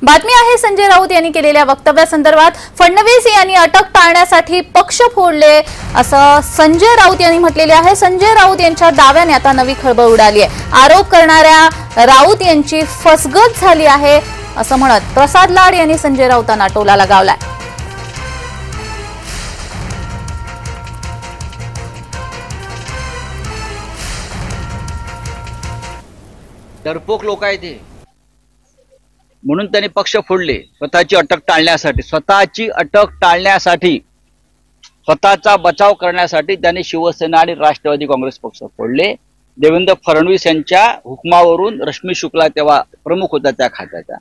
बातमी आहे संजय राऊत यांनी केलेल्या वक्तव्यासंदर्भात। फडणवीस यांनी अटक टाळण्यासाठी पक्ष फोडले असं संजय राऊत यांनी म्हटलेले आहे। संजय राऊत यांच्या दाव्याने आता नवी खळबळ उडाली आहे। आरोप करणाऱ्या राऊत यांची फसगत झाली आहे असं म्हणत प्रसाद लाड यांनी संजय राऊतांना टोला लगावलाय। डरपोक लोक आहेत ते, म्हणून त्यांनी पक्ष फोडले स्वतःची अटक टाळण्यासाठी, स्वतःचा बचाव करण्यासाठी त्यांनी शिवसेना आणि राष्ट्रवादी काँग्रेस पक्ष फोडले। देवेंद्र फडणवीस यांच्या हुकमावरून रश्मी शुक्ला तेव्हा प्रमुख होत्या त्या खात्याच्या,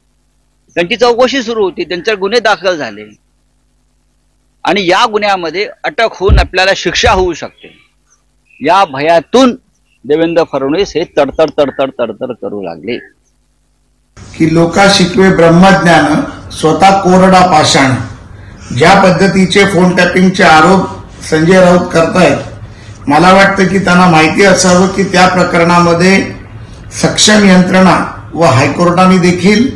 त्यांची चौकशी सुरू होती, त्यांच्यावर गुन्हे दाखल झाले आणि या गुन्ह्यामध्ये अटक होऊन आपल्याला शिक्षा होऊ शकते या भयातून देवेंद्र फडणवीस हे तडतड करू लागले की लोका शिकवे ब्रह्मज्ञान स्वतः कोरडा पाषाण। ज्या पद्धतीचे फोन टॅपिंगचे आरोप संजय राऊत करतायत, मला वाटतं की त्यांना माहिती असावं की त्या प्रकरणामध्ये सक्षम यंत्रणा व हायकोर्टाने देखील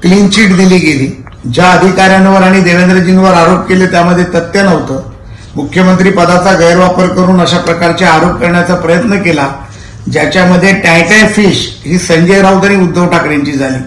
क्लीन चिट दिली गेली। ज्या अधिकाऱ्यांवर आणि देवेंद्रजींवर आरोप केले त्यामध्ये तथ्य नव्हतं। मुख्यमंत्री पदाचा गैरवापर करून अशा प्रकारचे आरोप करण्याचा प्रयत्न केला, ज्याच्यामध्ये टाय फिश ही संजय राऊत आणि उद्धव ठाकरेंची झाली।